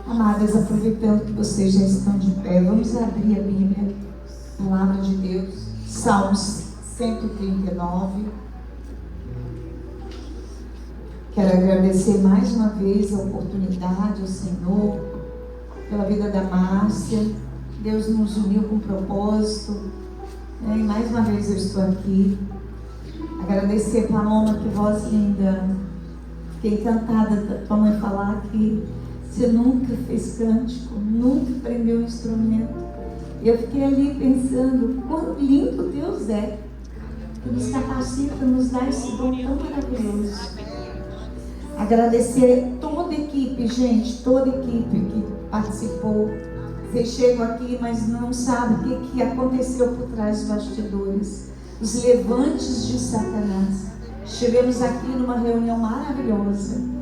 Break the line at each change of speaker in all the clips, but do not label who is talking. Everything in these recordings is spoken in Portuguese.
Amadas, aproveitando que vocês já estão de pé, vamos abrir a Bíblia, Palavra de Deus, Salmos 139. Quero agradecer mais uma vez a oportunidade ao Senhor, pela vida da Márcia. Deus nos uniu com propósito, e mais uma vez eu estou aqui. Agradecer, Paloma, que voz linda. Fiquei encantada da tua mãe falar que você nunca fez cântico, nunca aprendeu um instrumento. E eu fiquei ali pensando, quão lindo Deus é, que nos capacita, nos dá esse dom tão maravilhoso. Agradecer toda a equipe, gente, toda a equipe que participou. Vocês chegam aqui, mas não sabem o que aconteceu por trás dos bastidores. Os levantes de Satanás. Estivemos aqui numa reunião maravilhosa.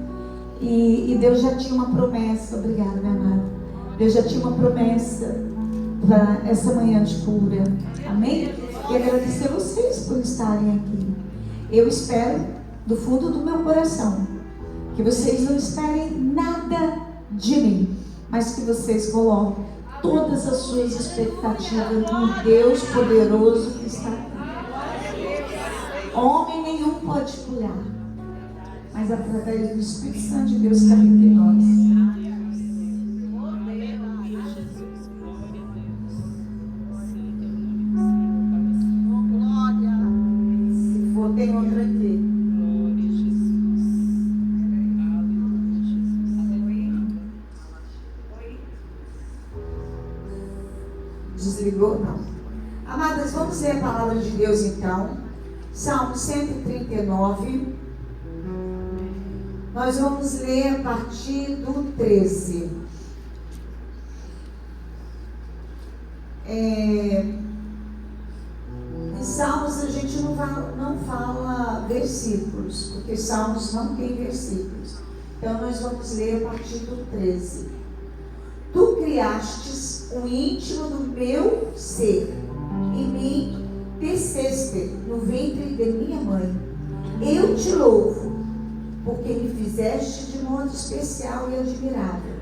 E Deus já tinha uma promessa. Obrigada, minha amada. Deus já tinha uma promessa para essa manhã de cura. Amém? E agradecer vocês por estarem aqui. Eu espero, do fundo do meu coração, que vocês não esperem nada de mim, mas que vocês coloquem todas as suas expectativas no Deus poderoso que está aqui. Homem nenhum pode curar, mas através do Espírito Santo de Deus que habita em nós. Se for, tem outra aqui. Desligou? Não. Amadas, vamos ler a palavra de Deus então. Salmo 139. Nós vamos ler a partir do 13. Em Salmos a gente não fala versículos, porque Salmos não tem versículos. Então nós vamos ler a partir do 13. Tu criastes o íntimo do meu ser, e me teceste no ventre de minha mãe. Eu te louvo, porque me fizeste de modo especial e admirável.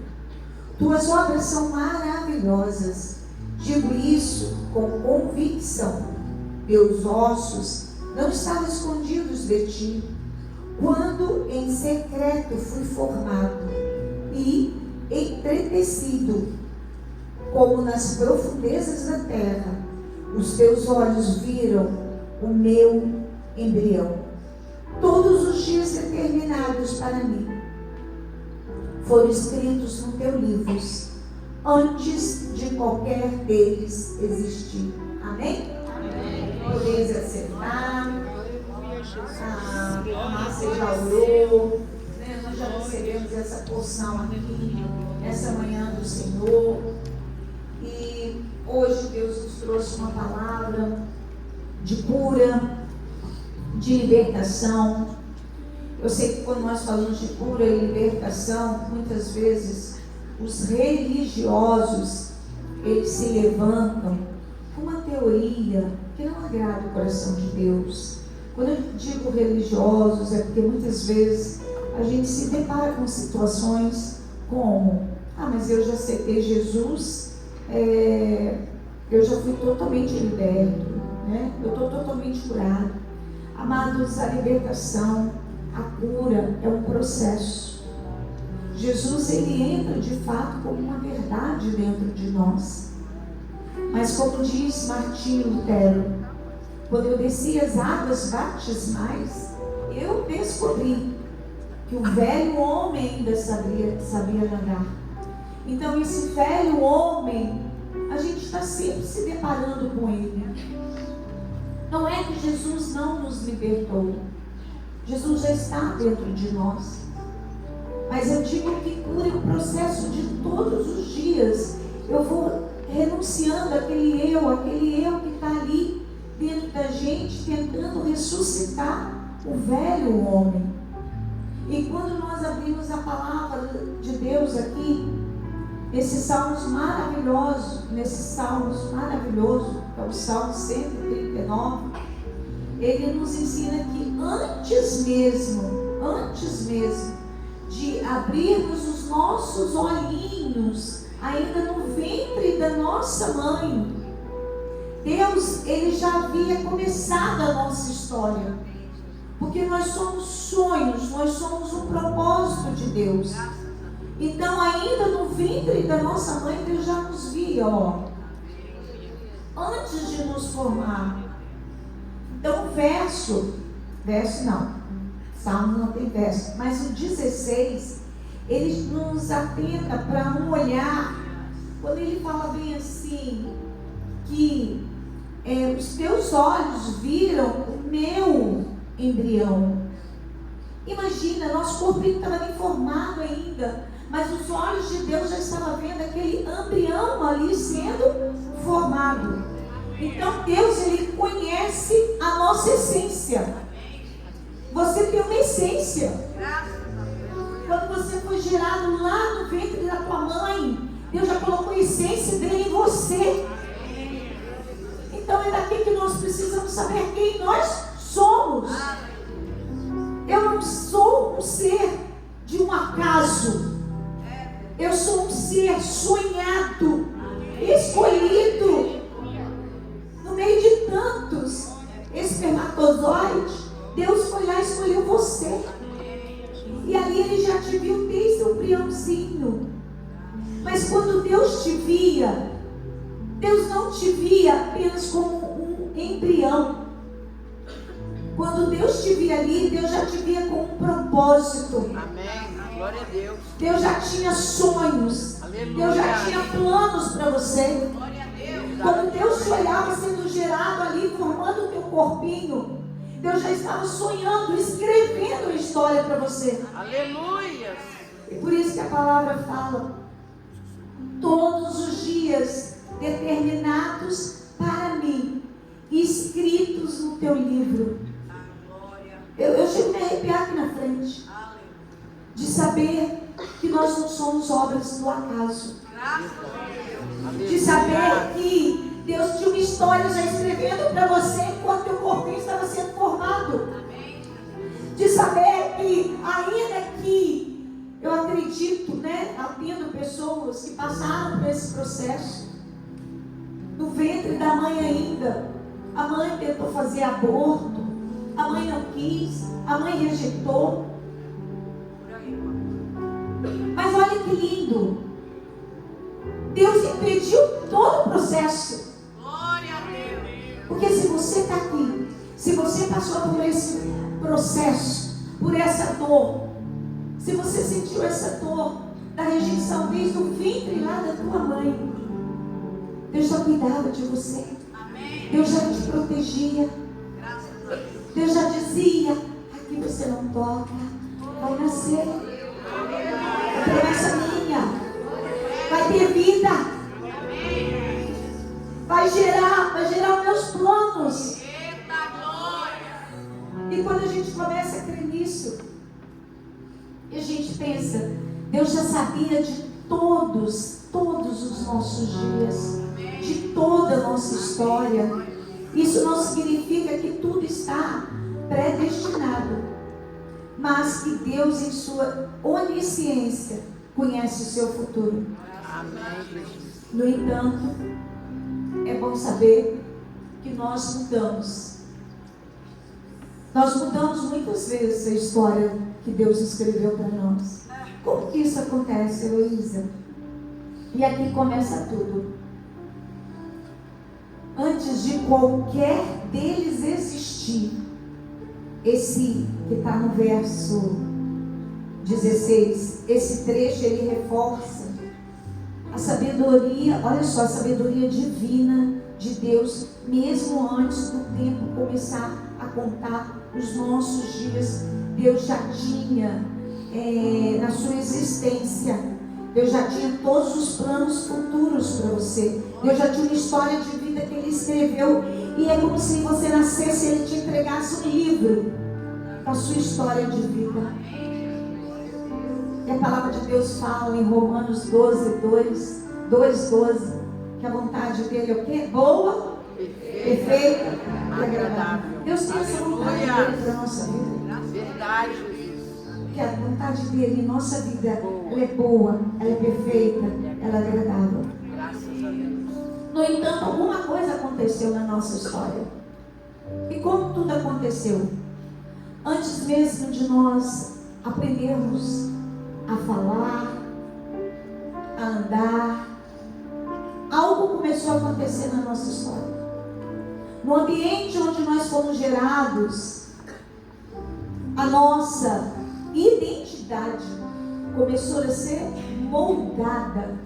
Tuas obras são maravilhosas. Digo isso com convicção. Meus ossos não estavam escondidos de ti, quando em secreto fui formado e entretecido, como nas profundezas da terra. Os teus olhos viram o meu embrião. Todos os dias determinados para mim foram escritos no teu livro, antes de qualquer deles existir. Amém? Podeis acertar. A Márcia já orou, né? Nós já recebemos essa porção aqui, nessa manhã do Senhor. E hoje Deus nos trouxe uma palavra de cura, de libertação. Eu sei que quando nós falamos de cura e libertação, muitas vezes os religiosos, eles se levantam com uma teoria que não agrada o coração de Deus. Quando eu digo religiosos, é porque muitas vezes a gente se depara com situações como: mas eu já aceitei Jesus, eu já fui totalmente liberto, né? Eu estou totalmente curado. Amados, a libertação, a cura é um processo. Jesus, ele entra de fato como uma verdade dentro de nós. Mas como diz Martinho Lutero, quando eu desci as águas batismais, eu descobri que o velho homem ainda sabia nadar. Então esse velho homem, a gente está sempre se deparando com ele. Não é que Jesus não nos libertou. Jesus já está dentro de nós. Mas eu digo que cura é um processo de todos os dias. Eu vou renunciando àquele eu que está ali dentro da gente, tentando ressuscitar o velho homem. E quando nós abrimos a palavra de Deus aqui, nesses salmos maravilhosos, que é o Salmo 139, ele nos ensina que antes mesmo de abrirmos os nossos olhinhos, ainda no ventre da nossa mãe, Deus, Ele já havia começado a nossa história. Porque nós somos sonhos, nós somos um propósito de Deus. Então, ainda no ventre da nossa mãe, Deus já nos via, antes de nos formar. Então, Salmo não tem verso, mas o 16, ele nos atenta para um olhar, quando ele fala bem assim, que os teus olhos viram o meu embrião. Imagina, nosso corpo não estava nem formado ainda, mas os olhos de Deus já estavam vendo aquele embrião ali sendo formado. Então Deus, Ele conhece a nossa essência. Você tem uma essência. Quando você foi gerado lá no ventre da tua mãe, Deus já colocou a essência dele em você. Então é daqui que nós precisamos saber quem nós somos. Eu não sou um ser de um acaso. Eu sou um ser sonhado, escolhido. No meio de tantos espermatozoides, Deus foi lá e escolheu você. E ali Ele já te viu desde o embriãozinho. Mas quando Deus te via, Deus não te via apenas como um embrião. Quando Deus te via ali, Deus já te via com um propósito.
Amém. Glória a Deus.
Deus já tinha sonhos. Aleluia. Deus já tinha planos para você.
Glória a Deus.
Quando Deus te olhava sendo gerado ali, formando o teu corpinho, Deus já estava sonhando, escrevendo a história para você.
Aleluia.
E por isso que a palavra fala: todos os dias determinados para mim, escritos no teu livro. Eu chego a me arrepiar aqui na frente, de saber que nós não somos obras do acaso, de saber que Deus tinha uma história já escrevendo para você enquanto teu corpinho estava sendo formado, de saber que ainda que eu acredito, havendo pessoas que passaram por esse processo, no ventre da mãe ainda, a mãe tentou fazer aborto, a mãe não quis, a mãe rejeitou. Mas olha que lindo, Deus impediu todo o processo.
Glória a Deus.
Porque se você está aqui, se você passou por esse processo, por essa dor, se você sentiu essa dor da rejeição desde o ventre lá da tua mãe, Deus já cuidava de você.
Amém.
Deus já te protegia.
Graças a Deus.
Deus já dizia: aqui você não toca, vai nascer. É promessa minha. Vai ter vida. Vai gerar os meus planos.
Eita glória.
E quando a gente começa a crer nisso, e a gente pensa, Deus já sabia de todos os nossos dias, de toda a nossa história. Isso não significa que tudo está predestinado, mas que Deus, em sua onisciência, conhece o seu futuro.
Amém.
No entanto, é bom saber que nós mudamos. Nós mudamos muitas vezes a história que Deus escreveu para nós. Como que isso acontece, Heloísa? E aqui começa tudo. Antes de qualquer deles existir, esse que está no verso 16, esse trecho ele reforça a sabedoria, olha só, a sabedoria divina de Deus, mesmo antes do tempo começar a contar os nossos dias. Deus já tinha na sua existência, Deus já tinha todos os planos futuros para você. Deus já tinha uma história de vida que Ele escreveu. E é como se você nascesse e Ele te entregasse um livro da sua história de vida. E a palavra de Deus fala em Romanos 2:12, que a vontade dele é o quê? Boa, perfeita e agradável. Deus tem essa vontade dele para a nossa vida.
Verdade.
porque a vontade dele em nossa vida, ela é boa, ela é perfeita, ela é agradável.
Graças a Deus.
No entanto, alguma coisa aconteceu na nossa história. E como tudo aconteceu? Antes mesmo de nós aprendermos a falar, a andar, algo começou a acontecer na nossa história. No ambiente onde nós fomos gerados, a nossa identidade começou a ser moldada.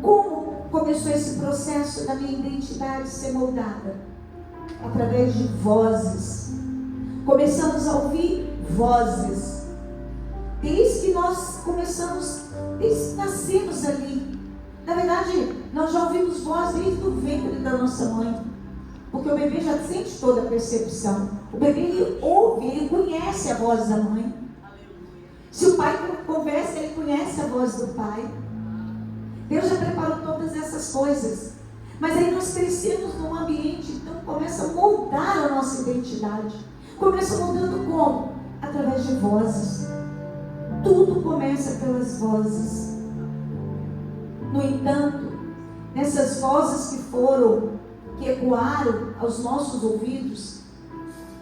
Como começou esse processo da minha identidade ser moldada? Através de vozes. Começamos a ouvir vozes. Desde que nós começamos, desde que nascemos ali. Na verdade, nós já ouvimos vozes desde o ventre da nossa mãe. Porque o bebê já sente toda a percepção. O bebê, ele ouve, ele conhece a voz da mãe. Se o pai conversa, ele conhece a voz do pai. Deus já preparou todas essas coisas. Mas aí nós crescemos num ambiente, então começa a moldar a nossa identidade. Começa moldando como? Através de vozes. Tudo começa pelas vozes. No entanto, nessas vozes que ecoaram aos nossos ouvidos,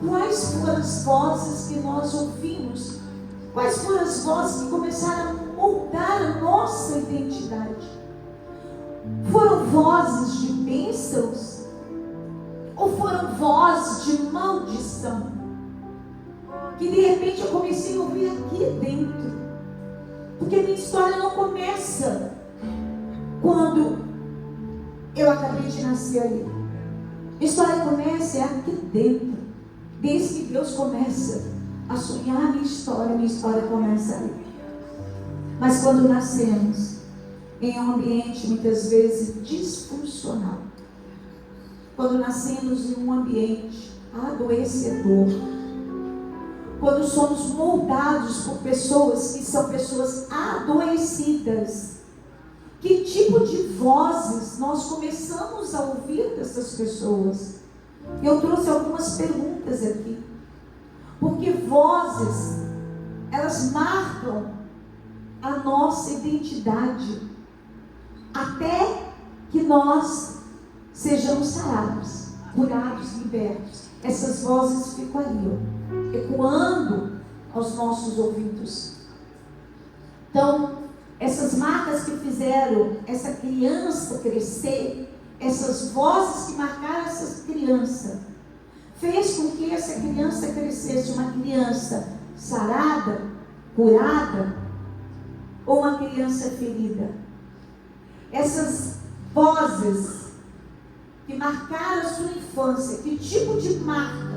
quais foram as vozes que nós ouvimos? Quais foram as vozes que começaram a moldar a nossa identidade? Foram vozes de bênçãos? Ou foram vozes de maldição? Que de repente eu comecei a ouvir aqui dentro. Porque a minha história não começa quando eu acabei de nascer ali. A história começa aqui dentro. Desde que Deus começa a sonhar a minha história começa ali. Mas quando nascemos em um ambiente muitas vezes disfuncional, quando nascemos em um ambiente adoecedor, quando somos moldados por pessoas que são pessoas adoecidas, que tipo de vozes nós começamos a ouvir dessas pessoas? Eu trouxe algumas perguntas aqui, porque vozes, elas marcam a nossa identidade, até que nós sejamos sarados, curados, libertos. Essas vozes ficam ali, ó, ecoando aos nossos ouvidos. Então, essas marcas que fizeram essa criança crescer, essas vozes que marcaram essa criança, fez com que essa criança crescesse uma criança sarada, curada, ou uma criança ferida. Essas vozes que marcaram a sua infância, que tipo de marca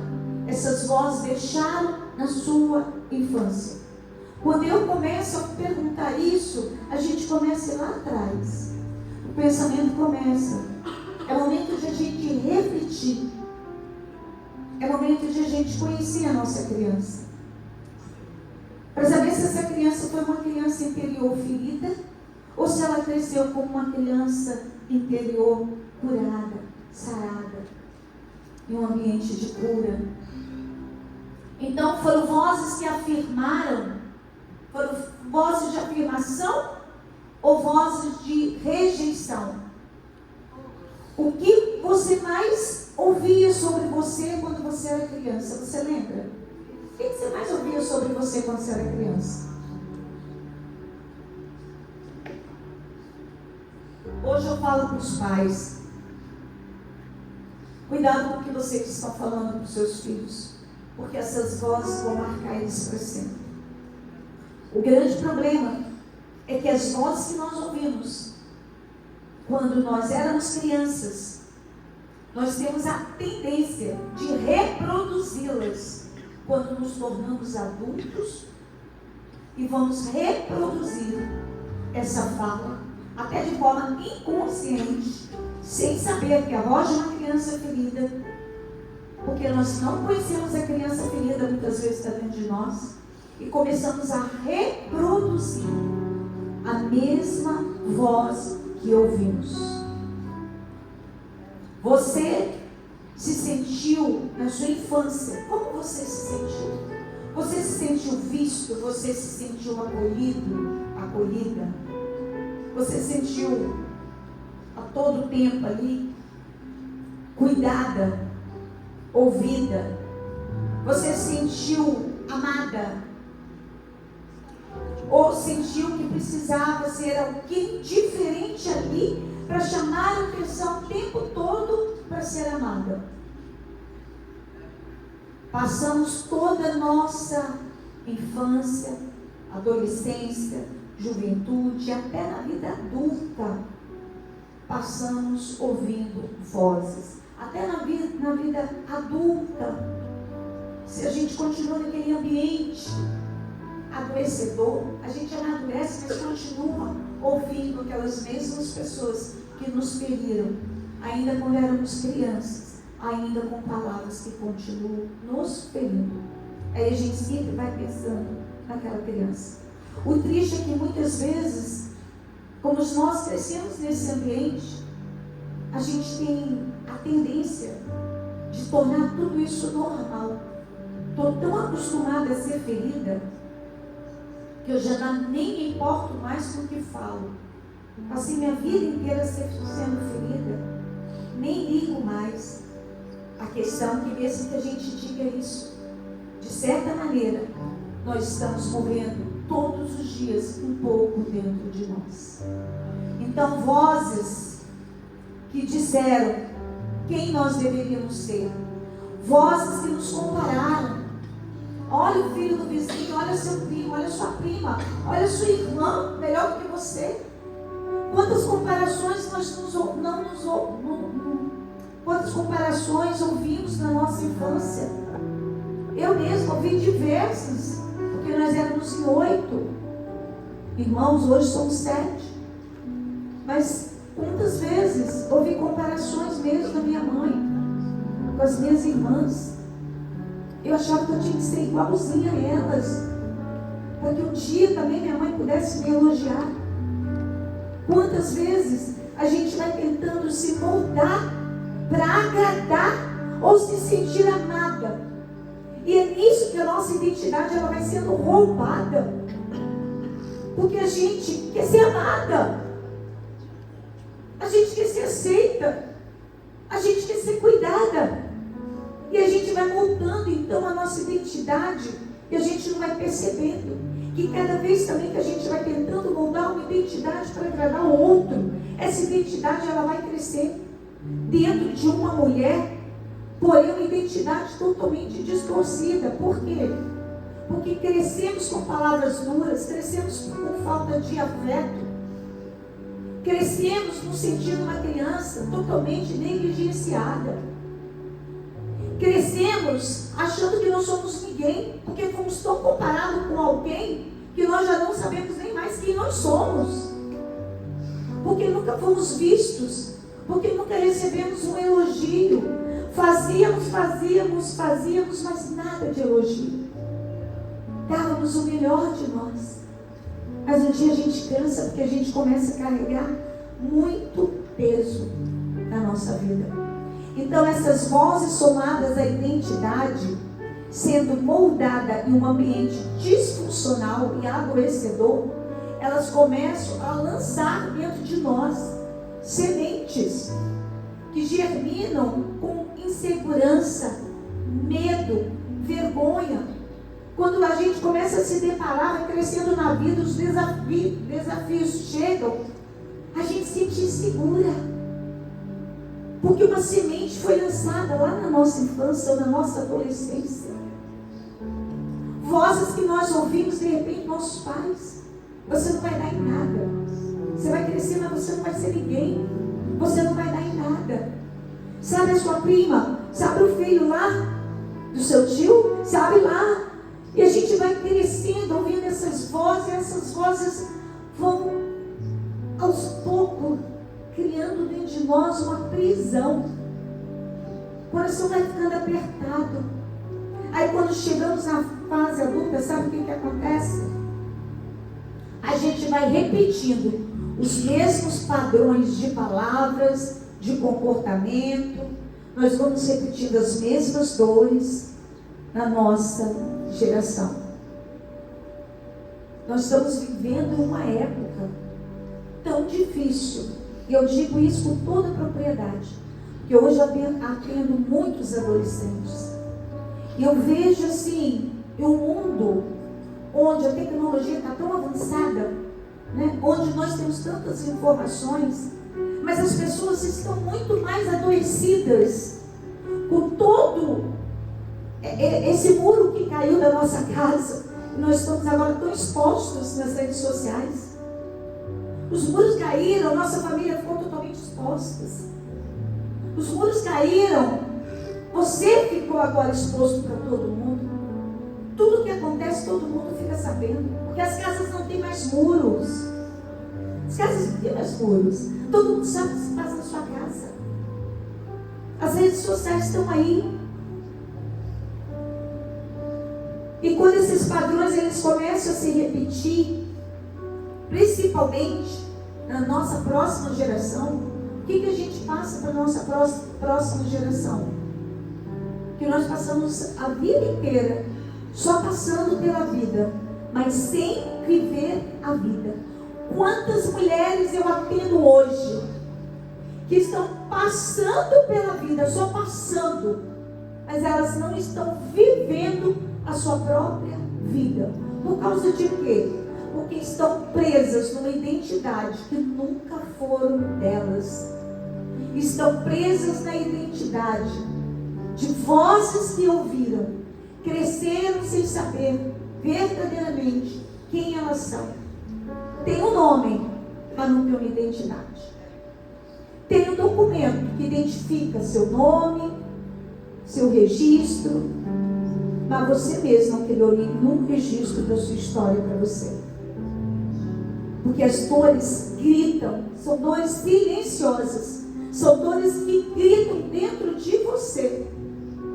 essas vozes deixaram na sua infância? Quando eu começo a perguntar isso, a gente começa lá atrás. O pensamento começa. É o momento de a gente refletir. É o momento de a gente conhecer a nossa criança. Para saber se essa criança foi uma criança interior ferida, ou se ela cresceu como uma criança interior curada, sarada, em um ambiente de cura. Então foram vozes que afirmaram. Foram vozes de afirmação ou vozes de rejeição? O que você mais ouvia sobre você quando você era criança? Você lembra? O que você mais ouvia sobre você quando você era criança? Hoje eu falo para os pais. Cuidado com o que vocês estão falando para os seus filhos, porque essas vozes vão marcar eles para sempre. O grande problema é que as vozes que nós ouvimos quando nós éramos crianças, nós temos a tendência de reproduzi-las quando nos tornamos adultos e vamos reproduzir essa fala, até de forma inconsciente, sem saber que a voz de uma criança ferida, porque nós não conhecemos a criança ferida, muitas vezes está dentro de nós, e começamos a reproduzir a mesma voz que ouvimos. Você se sentiu na sua infância? Como você se sentiu? Você se sentiu visto? Você se sentiu acolhido? Acolhida? Você se sentiu a todo tempo ali cuidada, ouvida? Você se sentiu amada? Ou sentiu que precisava ser alguém diferente ali para chamar a atenção o tempo todo para ser amada? Passamos toda a nossa infância, adolescência, juventude, até na vida adulta, passamos ouvindo vozes. Até na vida adulta, se a gente continua naquele ambiente adoecedor, a gente amadurece, mas continua ouvindo aquelas mesmas pessoas que nos feriram, ainda quando éramos crianças, ainda com palavras que continuam nos ferindo. Aí a gente sempre vai pensando naquela criança. O triste é que muitas vezes, como nós crescemos nesse ambiente, a gente tem a tendência de tornar tudo isso normal. Estou tão acostumada a ser ferida que eu já nem me importo mais com o que falo. Passei minha vida inteira sendo ferida, nem ligo mais. A questão é que mesmo que a gente diga isso, de certa maneira, nós estamos morrendo todos os dias um pouco dentro de nós. Então, vozes que disseram quem nós deveríamos ser, vozes que nos compararam. Olha o filho do vizinho, olha seu primo, olha sua prima, olha sua irmã, melhor do que você. Quantas comparações quantas comparações ouvimos na nossa infância? Eu mesma ouvi diversas, porque nós éramos em 8 irmãos, hoje somos 7. Mas quantas vezes ouvi comparações mesmo da minha mãe com as minhas irmãs? Eu achava que eu tinha que ser igualzinha a elas, para que um dia também minha mãe pudesse me elogiar. Quantas vezes a gente vai tentando se moldar para agradar ou se sentir amada? E é nisso que a nossa identidade ela vai sendo roubada, porque a gente quer ser amada, a gente quer ser aceita, a gente quer ser cuidada, e a gente vai moldando então a nossa identidade, e a gente não vai percebendo que cada vez também que a gente vai tentando moldar uma identidade para agradar o outro, essa identidade ela vai crescer dentro de uma mulher, porém uma identidade totalmente distorcida. Por quê? Porque crescemos com palavras duras, crescemos com falta de afeto, crescemos no sentido de uma criança totalmente negligenciada, crescemos achando que não somos ninguém, porque fomos tão comparados com alguém que nós já não sabemos nem mais quem nós somos, porque nunca fomos vistos, porque nunca recebemos um elogio. Fazíamos, mas nada de elogio. Dávamos o melhor de nós, mas um dia a gente cansa, porque a gente começa a carregar muito peso na nossa vida. Então essas vozes somadas à identidade, sendo moldada em um ambiente disfuncional e adoecedor, elas começam a lançar dentro de nós sementes que germinam com insegurança, medo, vergonha. Quando a gente começa a se deparar, vai crescendo na vida, os desafios chegam, a gente se sente insegura, porque uma semente foi lançada lá na nossa infância ou na nossa adolescência. Vozes que nós ouvimos de repente nossos pais: você não vai dar em nada, você vai crescer, mas você não vai ser ninguém, você não vai dar em nada. Sabe a sua prima? Sabe o filho lá do seu tio? Sabe lá? E a gente vai crescendo ouvindo essas vozes, e essas vozes vão aos poucos criando dentro de nós uma prisão. O coração vai ficando apertado. Aí quando chegamos na fase adulta, sabe o que acontece? A gente vai repetindo os mesmos padrões de palavras, de comportamento. Nós vamos repetindo as mesmas dores na nossa geração. Nós estamos vivendo uma época tão difícil, e eu digo isso com toda propriedade, que hoje eu atendo muitos adolescentes, e eu vejo assim, um mundo onde a tecnologia está tão avançada, né? Onde nós temos tantas informações, mas as pessoas estão muito mais adoecidas com todo esse muro que caiu da nossa casa. E nós estamos agora tão expostos nas redes sociais. Os muros caíram, nossa família ficou totalmente exposta. Os muros caíram, você ficou agora exposto para todo mundo. Tudo que acontece, todo mundo fica sabendo. Porque as casas não têm mais muros. As casas não têm mais muros. Todo mundo sabe o que se passa na sua casa. As redes sociais estão aí. E quando esses padrões eles começam a se repetir, principalmente na nossa próxima geração, o que a gente passa para a nossa próxima geração? Que nós passamos a vida inteira só passando pela vida, mas sem viver a vida. Quantas mulheres eu atendo hoje que estão passando pela vida, só passando, mas elas não estão vivendo a sua própria vida. Por causa de quê? Porque estão presas numa identidade que nunca foram delas. Estão presas na identidade de vozes que ouviram, cresceram sem saber verdadeiramente quem elas são. Tem um nome, mas não tem uma identidade. Tem um documento que identifica seu nome, seu registro, mas você mesmo não criou nenhum registro da sua história para você. Porque as dores gritam, são dores silenciosas, são dores que gritam dentro de você.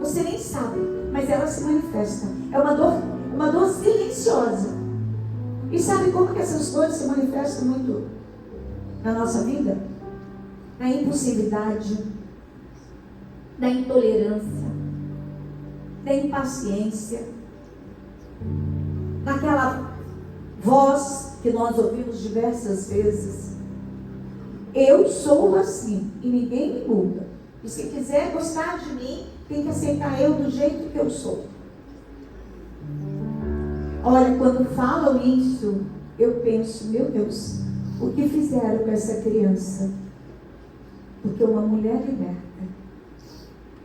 Você nem sabe, mas elas se manifestam. É uma dor silenciosa. E sabe como que essas dores se manifestam muito na nossa vida? Na impulsividade, na intolerância, na impaciência, naquela voz que nós ouvimos diversas vezes. Eu sou assim e ninguém me muda. E se quiser gostar de mim, tem que aceitar eu do jeito que eu sou. Olha, quando falam isso, eu penso, meu Deus, o que fizeram com essa criança? Porque uma mulher liberta,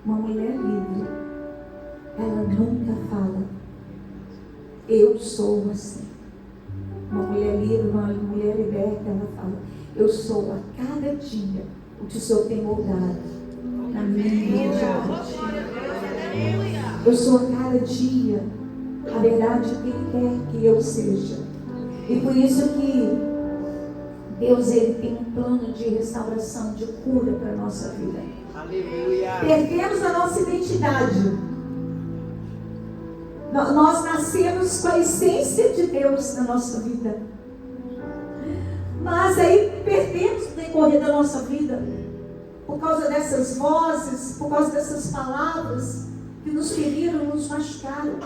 uma mulher livre, ela nunca fala, eu sou assim. Uma mulher livre, uma mulher liberta, ela fala, eu sou a cada dia o que o Senhor tem moldado na minha identidade. Eu sou a cada dia a verdade que Ele quer que eu seja. E por isso que Deus ele tem um plano de restauração, de cura para a nossa vida. Aleluia. Perdemos a nossa identidade. Nós nascemos com a essência de Deus na nossa vida. Mas aí perdemos no decorrer da nossa vida. Por causa dessas vozes, por causa dessas palavras que nos feriram, nos machucaram.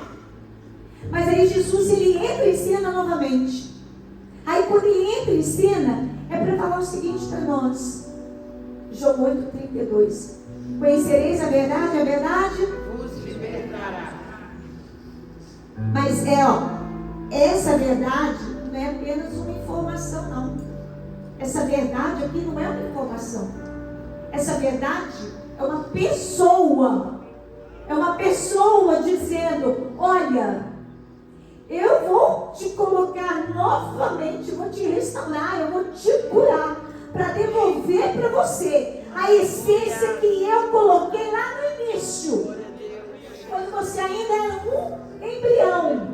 Mas aí Jesus ele entra em cena novamente. Aí quando ele entra em cena, é para falar o seguinte para nós. João 8,32. Conhecereis a verdade vos libertará. Mas essa verdade não é apenas uma informação, não. Essa verdade aqui não é uma informação. Essa verdade é uma pessoa. É uma pessoa dizendo, olha, eu vou te colocar novamente, vou te restaurar, eu vou te curar, para devolver para você a essência que eu coloquei lá no início, quando você ainda era um embrião.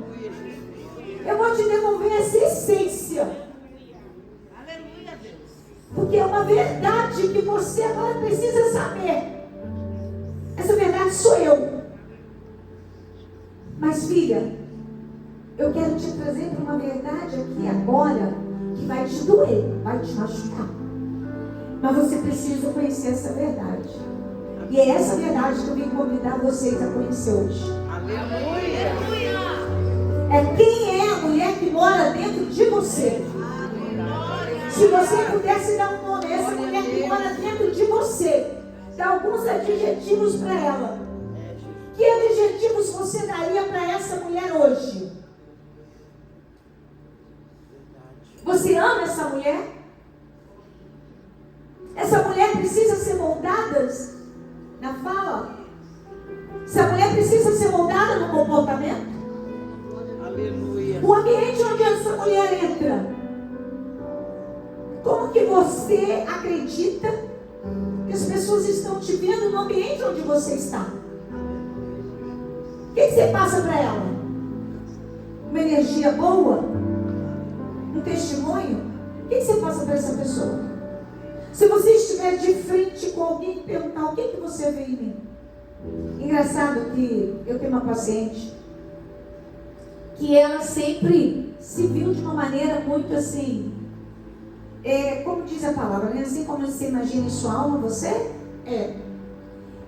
Eu vou te devolver essa essência, porque é uma verdade que você agora precisa saber. Essa verdade sou eu. Mas filha, eu quero te trazer para uma verdade aqui agora que vai te doer, vai te machucar. Mas você precisa conhecer essa verdade. E é essa verdade que eu vim convidar vocês a conhecer hoje. Aleluia! É quem é a mulher que mora dentro de você. Se você pudesse dar um nome, essa mulher que mora dentro de você, dá alguns adjetivos para ela. Que adjetivos você daria para essa mulher hoje? Você ama essa mulher? Essa mulher precisa ser moldada na fala? Essa mulher precisa ser moldada no comportamento? Aleluia. O ambiente onde essa mulher entra, como que você acredita que as pessoas estão te vendo no ambiente onde você está? O que você passa para ela? Uma energia boa? Um testemunho? O que você passa para essa pessoa? Se você estiver de frente com alguém e perguntar: o que você vê em mim? Engraçado que eu tenho uma paciente que ela sempre se viu de uma maneira muito assim, como diz a palavra, né? Assim como você imagina em sua alma, você é.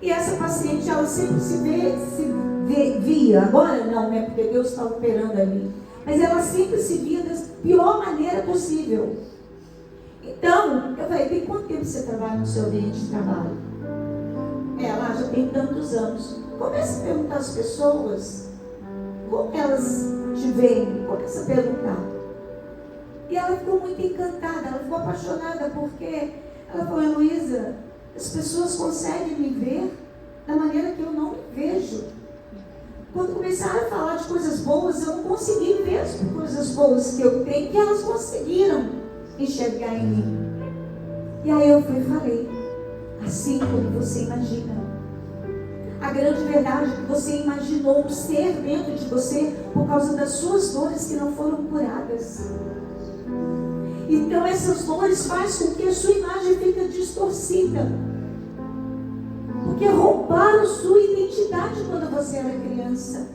E essa paciente, ela sempre via, agora não, né? Porque Deus está operando ali, mas ela sempre se via da pior maneira possível. Então, eu falei: tem quanto tempo você trabalha no seu ambiente de trabalho? Ela já tem tantos anos. Comece a perguntar às pessoas como elas te veem. Comece a perguntar. E ela ficou muito encantada, ela ficou apaixonada, porque ela falou: Heloísa, as pessoas conseguem me ver da maneira que eu não me vejo. Quando começaram a falar de coisas boas, eu não consegui ver as coisas boas que eu tenho, que elas conseguiram enxergar em mim. E aí eu fui e falei: assim como você imagina. A grande verdade é que você imaginou um ser dentro de você por causa das suas dores que não foram curadas. Então essas dores fazem com que a sua imagem fique distorcida. Porque roubaram sua identidade quando você era criança.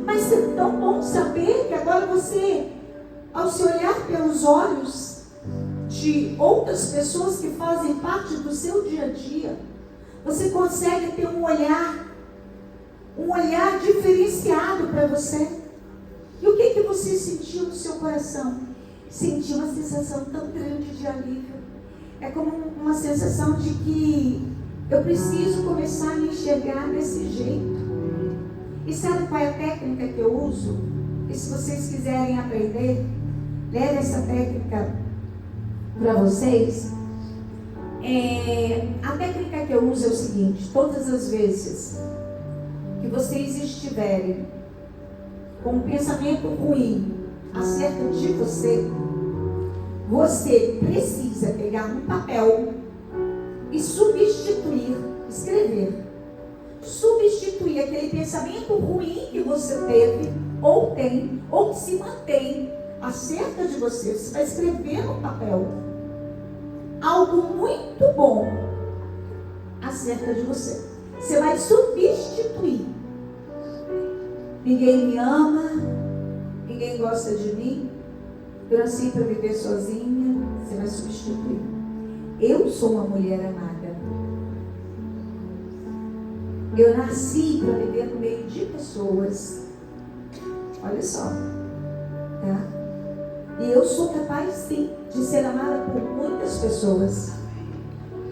Mas é tão bom saber que agora você, ao se olhar pelos olhos de outras pessoas que fazem parte do seu dia a dia, você consegue ter um olhar diferenciado para você. E o que você sentiu no seu coração? Sentiu uma sensação tão grande de alívio. É como uma sensação de que eu preciso começar a me enxergar desse jeito. E sabe qual é a técnica que eu uso? E se vocês quiserem aprender, leve essa técnica para vocês. A técnica que eu uso é o seguinte: todas as vezes que vocês estiverem com um pensamento ruim acerca de você, você precisa pegar um papel e substituir aquele pensamento ruim que você teve, ou tem, ou que se mantém acerca de você. Você vai escrever no papel algo muito bom acerca de você. Você vai substituir. Ninguém me ama, ninguém gosta de mim, eu nasci para viver sozinha. Você vai substituir: eu sou uma mulher amada. Eu nasci para viver no meio de pessoas. Olha só, tá? E eu sou capaz, sim, de ser amada por muitas pessoas,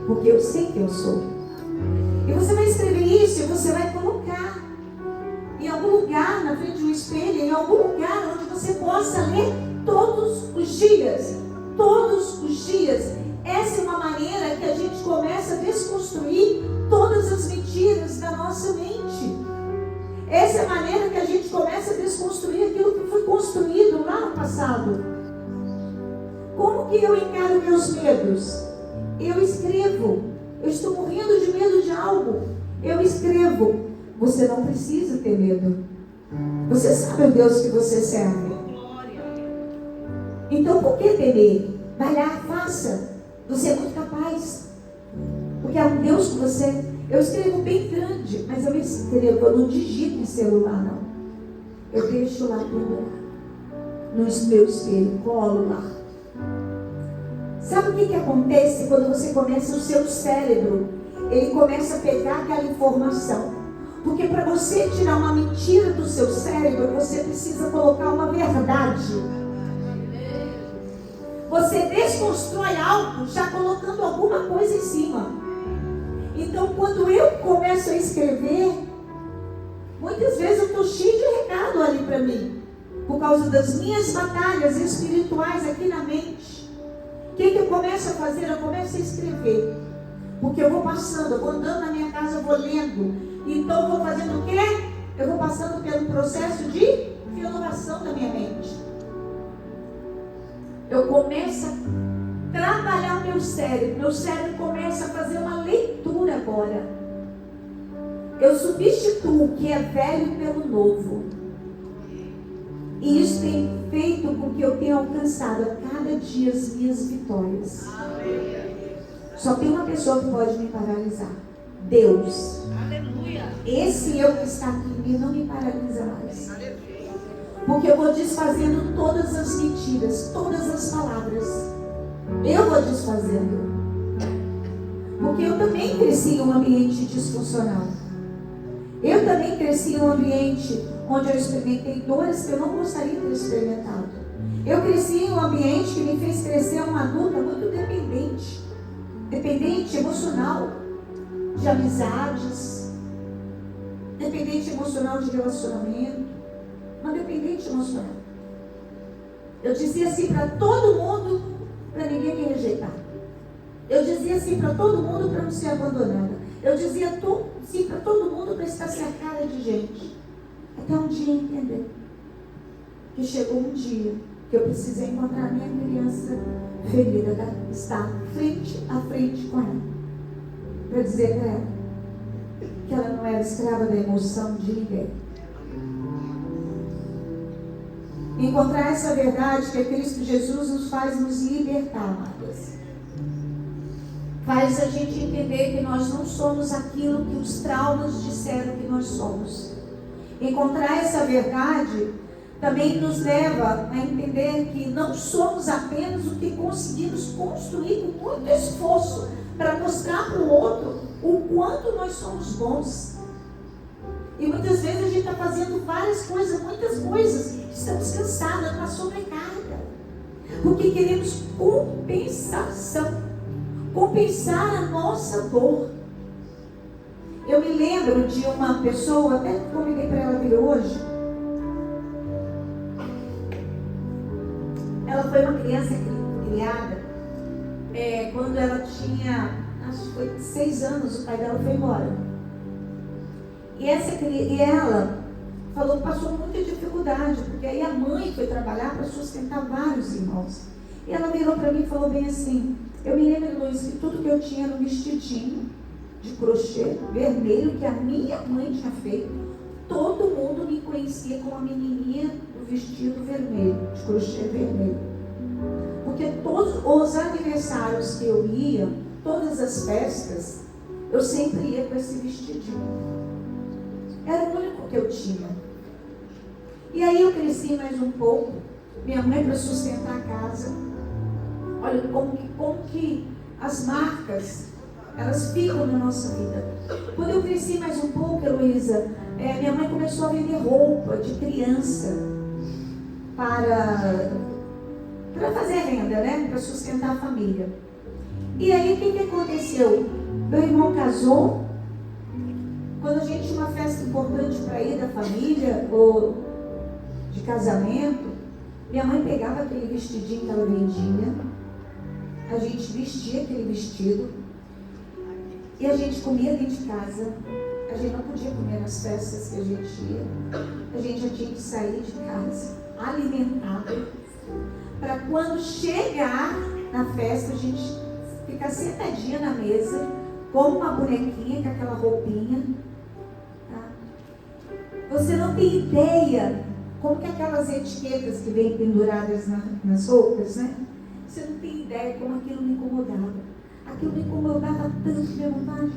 porque eu sei que eu sou. E você vai escrever isso e você vai colocar em algum lugar, na frente de um espelho, em algum lugar onde você possa ler todos os dias. Todos os dias. Essa é uma maneira que a gente começa a desconstruir todas as mentiras da nossa mente. Essa é a maneira que a gente começa a desconstruir aquilo que foi construído lá no passado. Como que eu encaro meus medos? Eu escrevo. Eu estou morrendo de medo de algo. Eu escrevo. Você não precisa ter medo. Você sabe o Deus que você serve. Então por que temer? Vai lá, faça. Você é muito capaz. Porque é um Deus que você... Eu escrevo bem grande, mas eu escrevo, eu não digito em celular, não. Eu deixo lá tudo no meu espelho, colo lá. Sabe o que acontece quando você começa o seu cérebro? Ele começa a pegar aquela informação. Porque para você tirar uma mentira do seu cérebro, você precisa colocar uma verdade. Você desconstrói algo já colocando alguma coisa em cima. Então, quando eu começo a escrever, muitas vezes eu estou cheio de recado ali para mim, por causa das minhas batalhas espirituais aqui na mente. O que eu começo a fazer? Eu começo a escrever. Porque eu vou passando, eu vou andando na minha casa, eu vou lendo. Então eu vou fazendo o quê? Eu vou passando pelo processo de renovação da minha mente. Eu começo a trabalhar o meu cérebro. Meu cérebro começa a fazer uma leitura agora. Eu substituo o que é velho pelo novo. E isso tem feito com que eu tenha alcançado a cada dia as minhas vitórias. Só tem uma pessoa que pode me paralisar: Deus.
Aleluia.
Esse eu que está aqui em mim não me paralisa mais. Porque eu vou desfazendo todas as mentiras, todas as palavras. Eu vou desfazendo. Porque eu também cresci em um ambiente disfuncional. Eu também cresci em um ambiente onde eu experimentei dores que eu não gostaria de ter experimentado. Eu cresci em um ambiente que me fez crescer uma adulta muito dependente. Dependente emocional de amizades, dependente emocional de relacionamento, uma dependente emocional. Eu dizia assim para todo mundo, para ninguém me rejeitar. Eu dizia assim para todo mundo para não ser abandonada. Eu dizia sim para todo mundo para estar cercada de gente. Até um dia entender que chegou um dia que eu precisei encontrar minha criança ferida, estar frente a frente com ela, para dizer para ela que ela não era escrava da emoção de ninguém. Encontrar essa verdade que é Cristo Jesus nos faz nos libertar, amadas. Faz a gente entender que nós não somos aquilo que os traumas disseram que nós somos. Encontrar essa verdade também nos leva a entender que não somos apenas o que conseguimos construir com muito esforço para mostrar para o outro o quanto nós somos bons. E muitas vezes a gente está fazendo várias coisas, muitas coisas, estamos cansados, com a sobrecarga, porque queremos compensação, compensar a nossa dor. Eu me lembro de uma pessoa, até convidei para ela vir hoje. Ela foi uma criança criada quando ela tinha, acho que foi 6 anos, o pai dela foi embora. E ela falou que passou muita dificuldade, porque aí a mãe foi trabalhar para sustentar vários irmãos. E ela virou para mim e falou bem assim: eu me lembro, Luiz, que tudo que eu tinha era um vestidinho de crochê vermelho que a minha mãe tinha feito. Todo mundo me conhecia como a menininha do vestido vermelho, de crochê vermelho. Porque todos os aniversários que eu ia, todas as festas, eu sempre ia com esse vestidinho. Era o único que eu tinha. E aí eu cresci mais um pouco. Minha mãe para sustentar a casa. Olha como que as marcas, elas ficam na nossa vida. Quando eu cresci mais um pouco, Heloísa, minha mãe começou a vender roupa de criança para fazer renda, né? Para sustentar a família. E aí o que aconteceu? Meu irmão casou. Quando a gente tinha uma festa importante para ir da família, ou de casamento, minha mãe pegava aquele vestidinho que ela vendia, a gente vestia aquele vestido, e a gente comia dentro de casa. A gente não podia comer nas festas que a gente ia, a gente já tinha que sair de casa, alimentado, para quando chegar na festa, a gente ficar sentadinha na mesa, como uma bonequinha com aquela roupinha. Você não tem ideia como que aquelas etiquetas que vêm penduradas nas roupas, né? Você não tem ideia como aquilo me incomodava. Aquilo me incomodava tanto, minha vontade,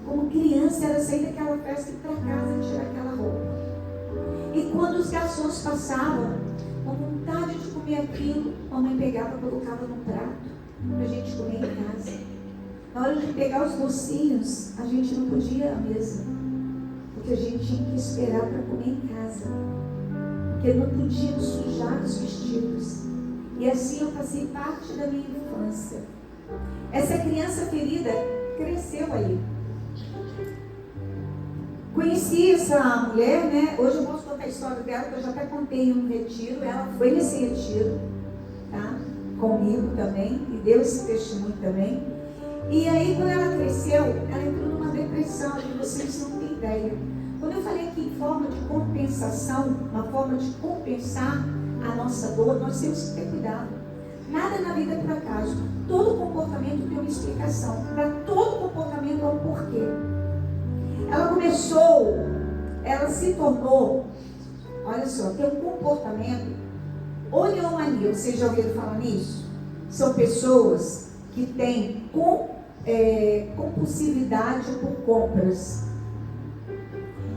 como criança, era sair daquela festa e ir para casa e tirar aquela roupa. E quando os garçons passavam, com vontade de comer aquilo, a mãe pegava e colocava no prato para a gente comer em casa. Na hora de pegar os docinhos, a gente não podia ir à mesa, porque a gente tinha que esperar para comer em casa, porque não podíamos sujar os vestidos. E assim eu passei parte da minha infância. Essa criança ferida cresceu aí. Conheci essa mulher, né? Hoje eu posso contar a história dela, que eu já até contei em um retiro. Ela foi nesse retiro, tá? Comigo também, e deu esse testemunho também. E aí, quando ela cresceu, ela entrou numa depressão, que vocês não têm ideia. Quando eu falei aqui em forma de compensação, uma forma de compensar a nossa dor, nós temos que ter cuidado. Nada na vida é por acaso. Todo comportamento tem uma explicação. Para todo comportamento há um porquê. Ela se tornou, olha só, tem um comportamento oniomania. Vocês já ouviram falar nisso? São pessoas que têm compulsividade por compras.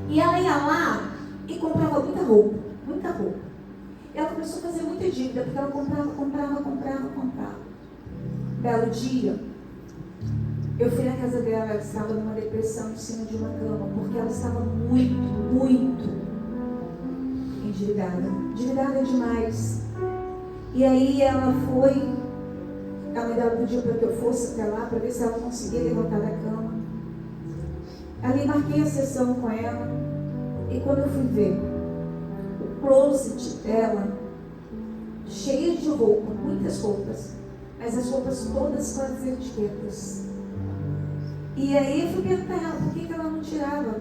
E ela ia lá e comprava muita roupa. Ela começou a fazer muita dívida, porque ela comprava. Belo dia, eu fui na casa dela, ela estava numa depressão em cima de uma cama, porque ela estava muito endividada demais. E aí ela foi, a mãe dela pediu para que eu fosse até lá, para ver se ela conseguia levantar da cama. Ali marquei a sessão com ela, e quando eu fui ver, o closet dela, cheio de roupa, muitas roupas, mas as roupas todas com as etiquetas. E aí eu fui perguntar a ela, por que ela não tirava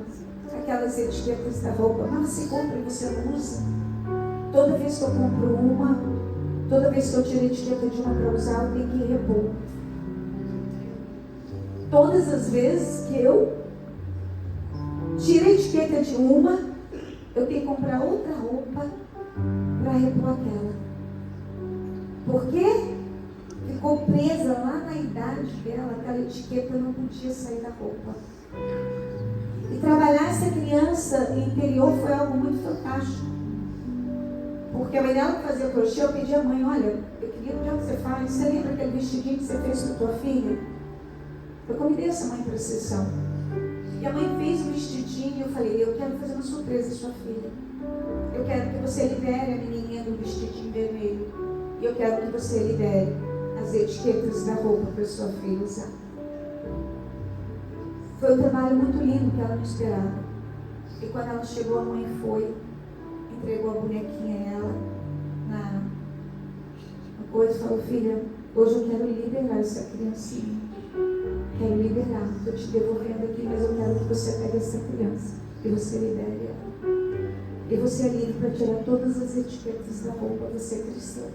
aquelas etiquetas da roupa? Mas você compra e você não usa? Toda vez que eu compro uma, toda vez que eu tiro a etiqueta de uma para usar, eu tenho que repor. Todas as vezes que eu tiro a etiqueta de uma, eu tenho que comprar outra roupa para repor aquela. Por quê? Ficou presa lá na idade dela, aquela etiqueta não podia sair da roupa. E trabalhar essa criança interior foi algo muito fantástico. Porque a mãe dela que fazia crochê, eu pedi à mãe, olha, eu queria que você faz, você lembra aquele vestidinho que você fez com a tua filha? Eu convidei essa mãe para a sessão. E a mãe fez o vestidinho e eu falei, eu quero fazer uma surpresa à sua filha. Eu quero que você libere a menininha do vestidinho vermelho. E eu quero que você libere as etiquetas da roupa para sua filha usar. Foi um trabalho muito lindo que ela não esperava. E quando ela chegou, a mãe foi, entregou a bonequinha a ela na coisa e falou, filha, hoje eu quero liberar essa criancinha. Quero liberar. Estou te devolvendo aqui, mas eu quero que você pegue essa criança e você libere ela. E você é livre para tirar todas as etiquetas da roupa. Você é cristão.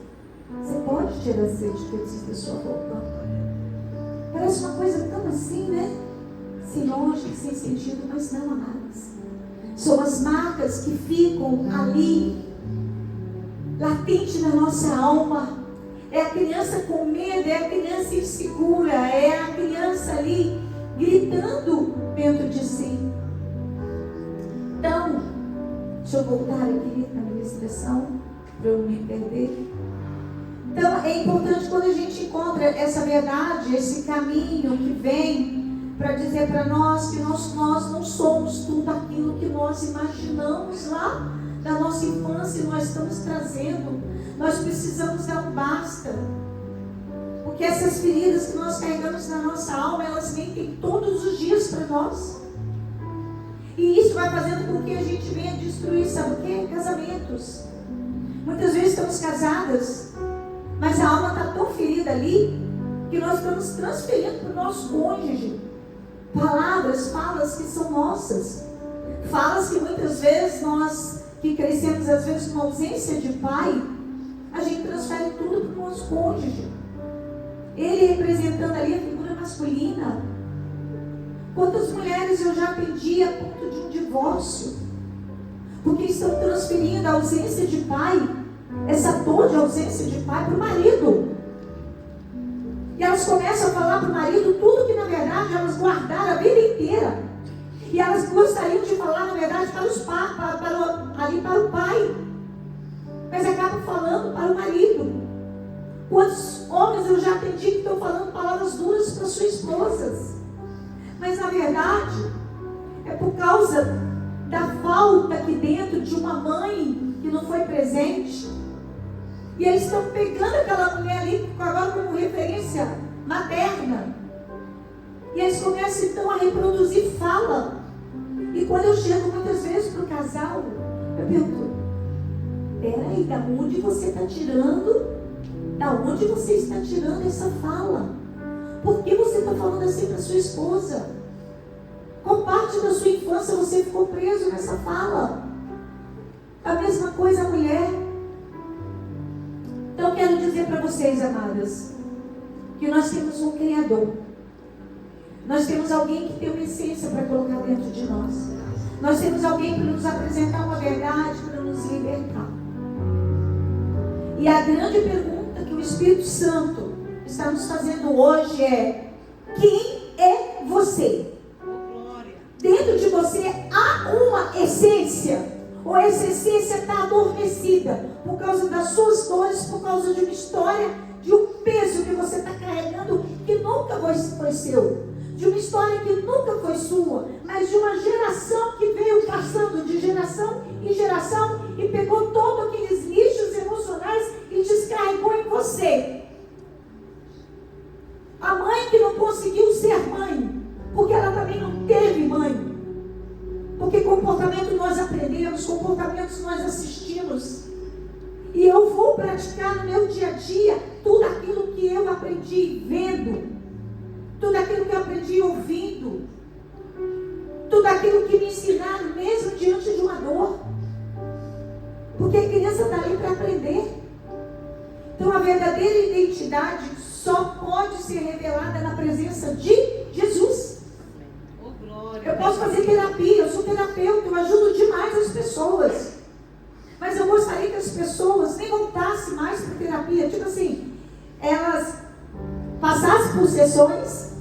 Você pode tirar as etiquetas da sua roupa. Parece uma coisa tão assim, né? Sem lógica, sem sentido, mas não, amadas. São as marcas que ficam ali, latente na nossa alma. É a criança com medo, é a criança insegura, é a criança ali gritando dentro de si. Então, deixa eu voltar aqui na ministração, para eu não me perder. Então, é importante quando a gente encontra essa verdade, esse caminho que vem para dizer para nós que nós não somos tudo aquilo que nós imaginamos lá da nossa infância, nós estamos trazendo. Nós precisamos dar um basta. Porque essas feridas que nós carregamos na nossa alma, elas vêm todos os dias para nós. E isso vai fazendo com que a gente venha destruir, sabe o quê? Casamentos. Muitas vezes estamos casadas, mas a alma está tão ferida ali, que nós estamos transferindo para o nosso cônjuge falas que são nossas. Falas que muitas vezes nós, que crescemos às vezes com ausência de pai, a gente transfere tudo para o nosso cônjuge. Ele representando ali a figura masculina. Quantas mulheres eu já atendi a ponto de um divórcio? Porque estão transferindo a ausência de pai, essa dor de ausência de pai, para o marido. E elas começam a falar para o marido tudo que na verdade elas guardaram a vida inteira. E elas gostariam de falar na verdade para o pai. Mas acabam falando para o marido. Quantos homens eu já atendi que estão falando palavras duras para suas esposas? Mas na verdade é por causa da falta aqui dentro de uma mãe que não foi presente. E eles estão pegando aquela mulher ali, agora como referência materna. E eles começam então a reproduzir fala. E quando eu chego muitas vezes para o casal, eu pergunto: peraí, da onde você está tirando? Da onde você está tirando essa fala? Por que você está falando assim para sua esposa? Qual parte da sua infância você ficou preso nessa fala? A mesma coisa a mulher. Então eu quero dizer para vocês, amadas, que nós temos um Criador. Nós temos alguém que tem uma essência para colocar dentro de nós. Nós temos alguém para nos apresentar uma verdade, para nos libertar. E a grande pergunta que o Espírito Santo está nos fazendo hoje é: quem é você? Dentro de você há uma essência, ou essa essência está adormecida por causa das suas dores, por causa de uma história, de um peso que você está carregando que nunca foi seu, de uma história que nunca foi sua, mas de uma geração que veio passando de geração em geração e pegou todos aqueles lixos emocionais e descarregou em você. A mãe que não conseguiu ser mãe, porque ela também não teve mãe. Porque comportamento nós aprendemos, comportamentos nós assistimos. E eu vou praticar no meu dia a dia tudo aquilo que eu aprendi vendo, tudo aquilo que eu aprendi ouvindo, tudo aquilo que me ensinaram mesmo diante de uma dor. Porque a criança está ali para aprender. Então a verdadeira identidade só pode ser revelada na presença de Jesus. Eu posso fazer terapia, eu sou terapeuta, eu ajudo demais as pessoas. Mas eu gostaria que as pessoas nem voltassem mais para terapia. Tipo assim, elas passassem por sessões,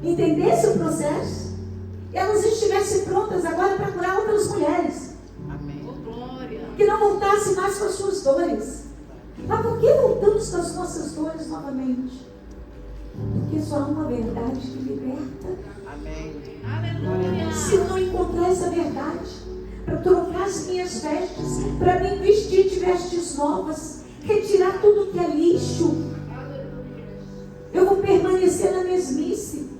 entendessem o processo, e elas estivessem prontas agora para curar outras mulheres.
Amém.
Que não voltassem mais com as suas dores. Mas por que voltamos com as nossas dores novamente? Porque só há uma verdade que liberta.
Amém.
Aleluia.
Se eu não encontrar essa verdade, para trocar as minhas vestes, para me vestir de vestes novas, retirar tudo que é lixo, eu vou permanecer na mesmice.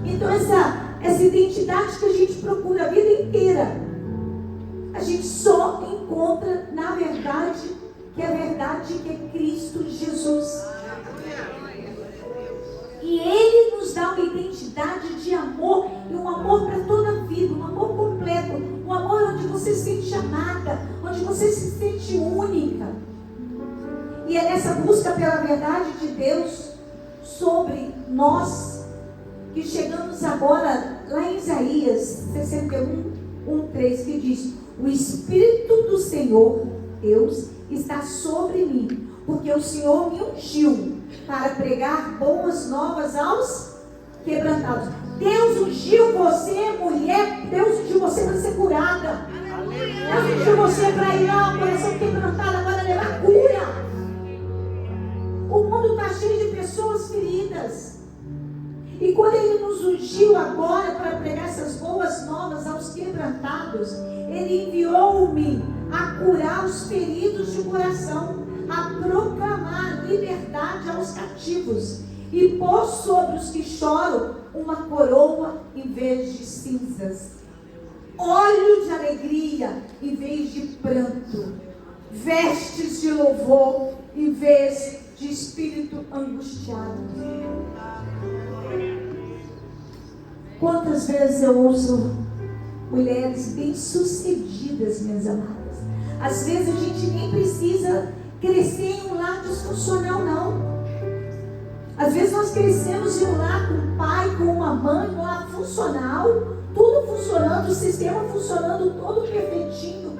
Então essa identidade que a gente procura a vida inteira, a gente só encontra na verdade, que é a verdade que é Cristo Jesus. E Ele nos dá uma identidade de amor, e um amor para toda a vida, um amor completo, um amor onde você se sente amada, onde você se sente única. E é nessa busca pela verdade de Deus sobre nós que chegamos agora lá em Isaías 61:3, que diz: o Espírito do Senhor, Deus, está sobre mim, porque o Senhor me ungiu para pregar boas novas aos quebrantados. Deus ungiu você, mulher. Deus ungiu você para ser curada. Deus ungiu você para ir lá, coração quebrantado, agora levar cura. O mundo está cheio de pessoas feridas. E quando Ele nos ungiu agora para pregar essas boas novas aos quebrantados, Ele enviou-me a curar os feridos de coração, a proclamar liberdade aos cativos e pôr sobre os que choram uma coroa em vez de cinzas, óleo de alegria em vez de pranto, vestes de louvor em vez de espírito angustiado. Quantas vezes eu ouço mulheres bem-sucedidas, minhas amadas. Às vezes a gente nem precisa crescer em um lar disfuncional, não. Às vezes nós crescemos em um lar com um pai, com uma mãe, um lar funcional, tudo funcionando, o sistema funcionando todo perfeitinho.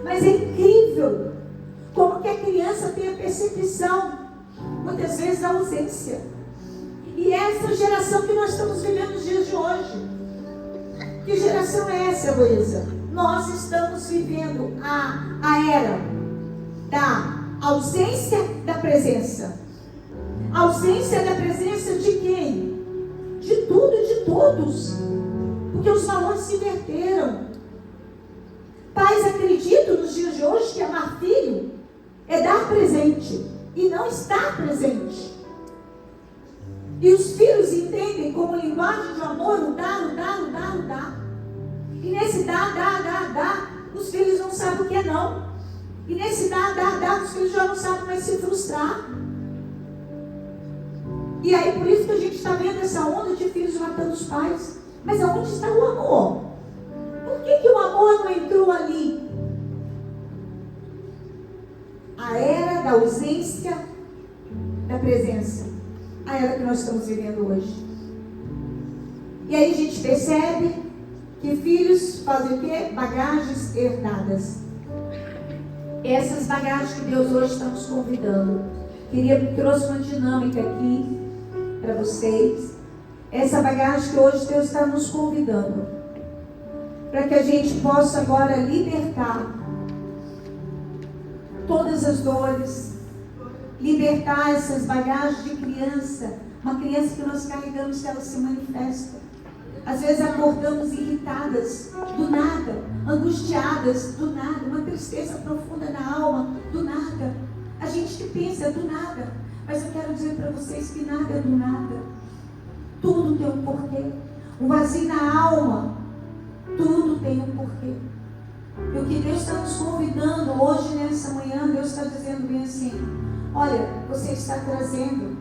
Mas é incrível como que a criança tem a percepção, muitas vezes, da ausência. E essa geração que nós estamos vivendo nos dias de hoje. Que geração é essa, Luísa? Nós estamos vivendo a era da ausência da presença. Ausência da presença de quem? De tudo e de todos. Porque os valores se inverteram. Pais acreditam nos dias de hoje que amar filho é dar presente e não estar presente. E os filhos entendem como linguagem de amor o dar, o dar, o dar, o dar. E nesse dar, os filhos não sabem o que é não. E nesse dar, os filhos já não sabem mais se frustrar. E aí por isso que a gente está vendo essa onda de filhos matando os pais. Mas aonde está o amor? Por que o amor não entrou ali? A era da ausência da presença. A era que nós estamos vivendo hoje. E aí a gente percebe que filhos fazem o quê? Bagagens herdadas. Essas bagagens que Deus hoje está nos convidando. Trouxe uma dinâmica aqui para vocês. Essa bagagem que hoje Deus está nos convidando. Para que a gente possa agora libertar todas as dores. Libertar essas bagagens de criança. Uma criança que nós carregamos, que ela se manifesta. Às vezes acordamos irritadas, do nada, angustiadas, do nada, uma tristeza profunda na alma, do nada. A gente que pensa do nada, mas eu quero dizer para vocês que nada é do nada. Tudo tem um porquê. Um vazio na alma, tudo tem um porquê. E o que Deus está nos convidando hoje, nessa manhã, Deus está dizendo bem assim: olha, você está trazendo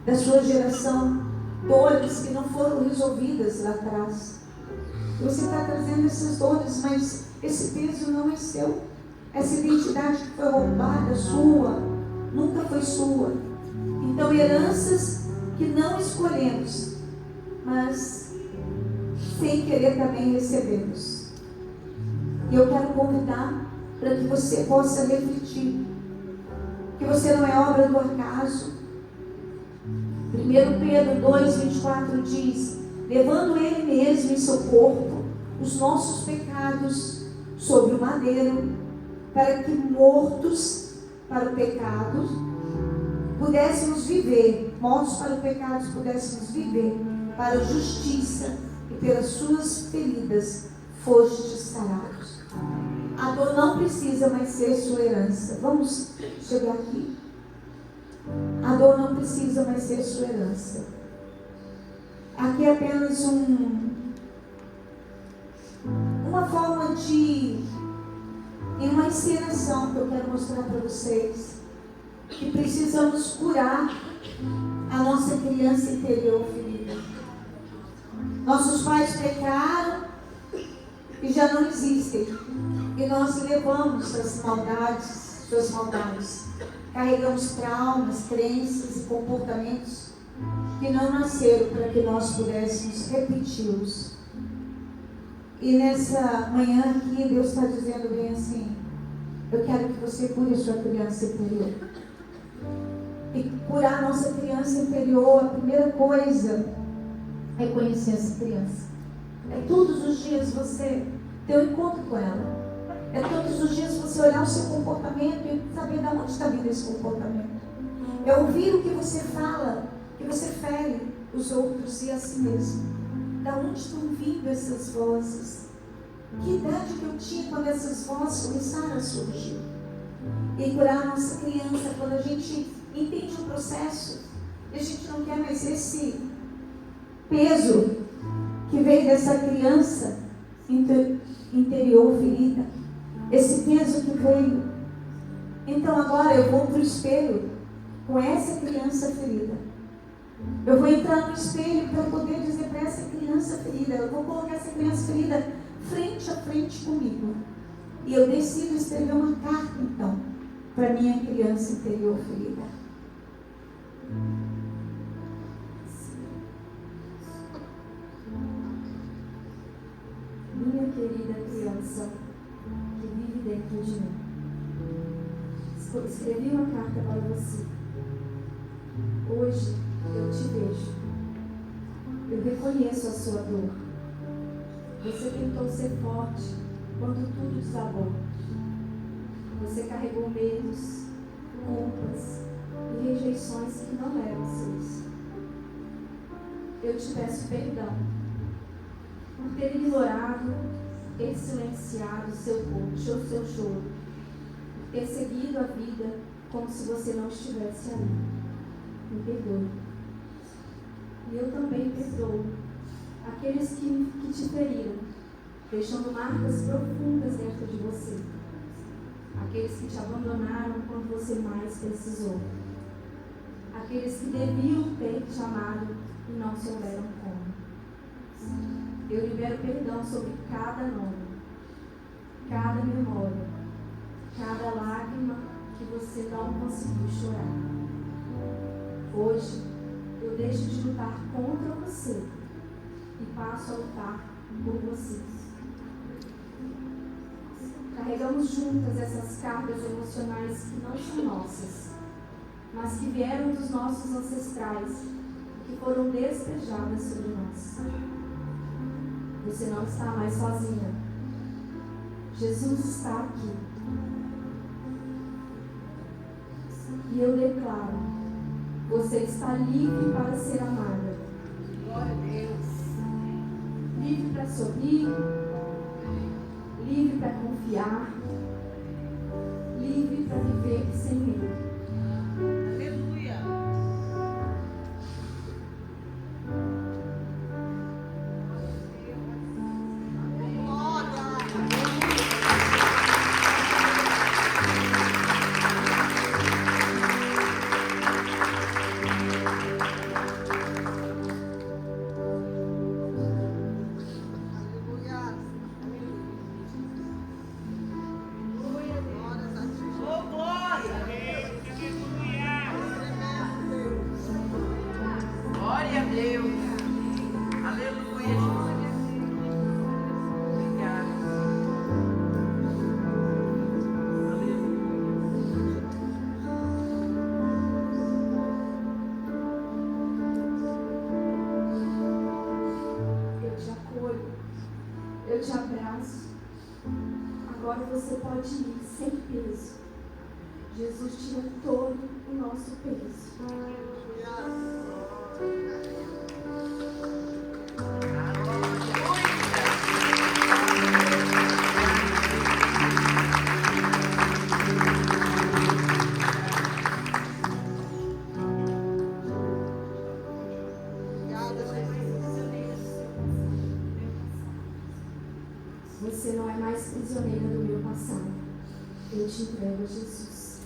da sua geração dores que não foram resolvidas lá atrás. Você está trazendo essas dores, mas esse peso não é seu. Essa identidade que foi roubada, sua, nunca foi sua. Então, heranças que não escolhemos, mas sem querer também recebemos. E eu quero convidar para que você possa refletir que você não é obra do acaso. 1 Pedro 2,24 diz: levando Ele mesmo em seu corpo os nossos pecados sobre o madeiro, para que mortos para o pecado pudéssemos viver, mortos para o pecado pudéssemos viver para a justiça, e pelas suas feridas fostes sarados. A dor não precisa mais ser sua herança. Vamos chegar aqui. A dor não precisa mais ser sua herança. Aqui é apenas uma forma de uma encenação que eu quero mostrar para vocês. Que precisamos curar a nossa criança interior ferida. Nossos pais pecaram e já não existem. E nós levamos suas maldades. Carregamos traumas, crenças e comportamentos que não nasceram para que nós pudéssemos repeti-los. E nessa manhã aqui, Deus está dizendo bem assim: eu quero que você cure a sua criança interior. E curar a nossa criança interior, a primeira coisa é conhecer essa criança. É todos os dias você ter um encontro com ela. É todos os dias você olhar o seu comportamento e saber de onde está vindo esse comportamento. É ouvir o que você fala, que você fere os outros e a si mesmo. Da onde estão vindo essas vozes? Que idade que eu tinha quando essas vozes começaram a surgir? E curar a nossa criança, quando a gente entende o processo, e a gente não quer mais esse peso que veio dessa criança interior ferida. Esse peso que veio. Então agora eu vou para o espelho com essa criança ferida. Eu vou entrar no espelho para poder dizer para essa criança ferida, eu vou colocar essa criança ferida frente a frente comigo. E eu decido escrever uma carta então para minha criança interior ferida.
Minha querida criança que vive dentro de mim, escrevi uma carta para você. Hoje eu te vejo. Eu reconheço a sua dor. Você tentou ser forte quando tudo desabou. Você carregou medos, culpas e rejeições que não eram seus. Eu te peço perdão por ter ignorado ter silenciado o seu choro, ter seguido a vida como se você não estivesse ali. Me perdoe. E eu também perdoo aqueles que te feriram, deixando marcas profundas dentro de você. Aqueles que te abandonaram quando você mais precisou. Aqueles que deviam ter te amado e não souberam como. Eu libero perdão sobre cada nome, cada memória, cada lágrima que você não conseguiu chorar. Hoje, eu deixo de lutar contra você e passo a lutar por você. Carregamos juntas essas cargas emocionais que não são nossas, mas que vieram dos nossos ancestrais e que foram despejadas sobre nós. Você não está mais sozinha. Jesus está aqui. E eu declaro, você está livre para ser amada.
Glória a Deus.
Livre para sorrir, livre para confiar, livre para viver sem medo.
Aleluia. Oh, glória. Glória a Deus. Aleluia, Jesus. Obrigada.
Eu te acolho, eu te abraço. Agora você pode ir sem peso. Jesus tira todo o nosso peso. Você não é mais prisioneira do meu passado. Eu te entrego a Jesus.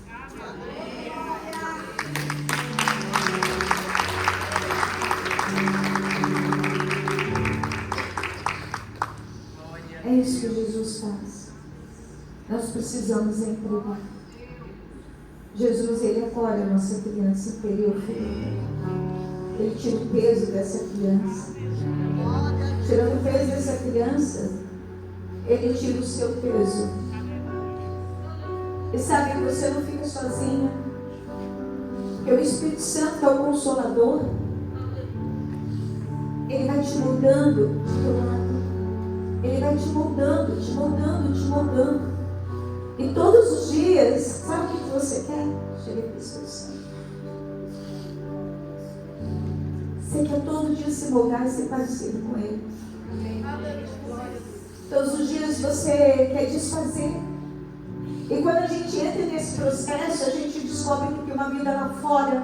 É isso que Jesus faz. Nós precisamos entregar. Jesus, Ele acolhe a nossa criança interior ferida. Ele tira o peso dessa criança. Tirando o peso dessa criança, Ele tira o seu peso. E sabe que você não fica sozinha. Porque o Espírito Santo é o Consolador. Ele vai te moldando de teu lado. Ele vai te moldando, te moldando, te moldando. E todos os dias, sabe o que você quer? Chega para o Espírito Santo. Você quer todo dia se moldar e ser parecido com Ele. Todos os dias você quer desfazer. E quando a gente entra nesse processo, a gente descobre que tem uma vida lá fora.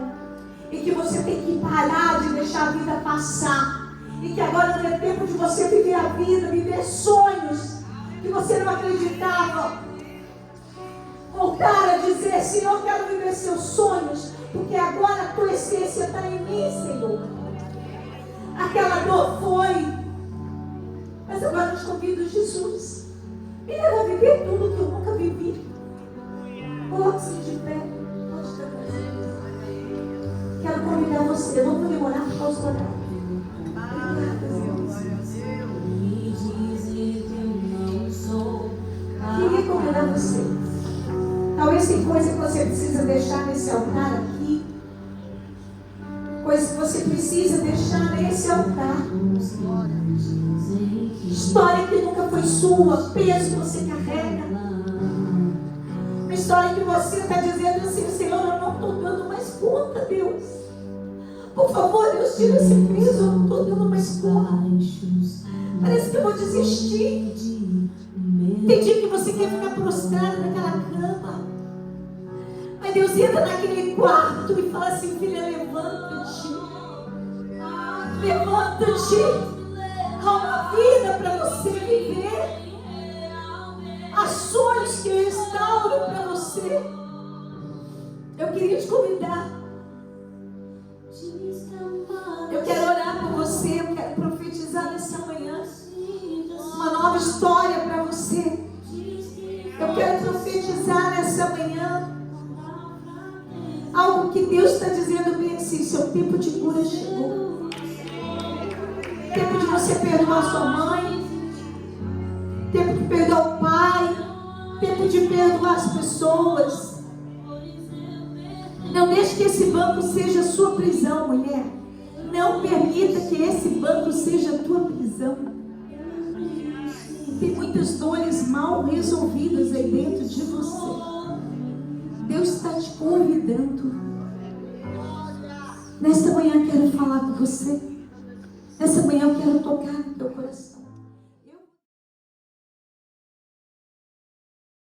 E que você tem que parar de deixar a vida passar. E que agora não é tempo de você viver a vida, viver sonhos que você não acreditava. Voltar a dizer, Senhor, eu quero viver seus sonhos, porque agora a tua essência está em mim, Senhor. Aquela dor foi, mas agora eu te convido, Jesus, me leva a viver tudo que eu nunca vivi. Coloque-se de pé. Quero convidar você, eu não vou demorar por causa do horário. Queria convidar você. Talvez tem coisa que você precisa deixar nesse altar aqui. Coisa que você precisa deixar nesse altar. História que nunca foi sua, peso que você carrega. Uma história que você está dizendo assim, Senhor, eu não estou dando mais conta, Deus. Por favor, Deus, tira esse peso, eu não estou dando mais conta. Parece que eu vou desistir. Tem dia que você quer ficar prostrado naquela cama. Mas Deus entra naquele quarto e fala assim: filha, levanta-te. Levanta-te. Há uma vida para você viver. Há sonhos que eu restauro para você. Eu queria te convidar. Eu quero orar por você. Eu quero profetizar nessa manhã uma nova história para você. Eu quero profetizar nessa manhã algo que Deus está dizendo bem assim: seu tempo de cura chegou. Tempo de você perdoar sua mãe. Tempo de perdoar o pai. Tempo de perdoar as pessoas. Não deixe que esse banco seja a sua prisão, mulher. Não permita que esse banco seja a tua prisão. Tem muitas dores mal resolvidas aí dentro de você. Deus está te convidando. Nesta manhã eu quero falar com você. Nessa manhã eu quero tocar no teu coração.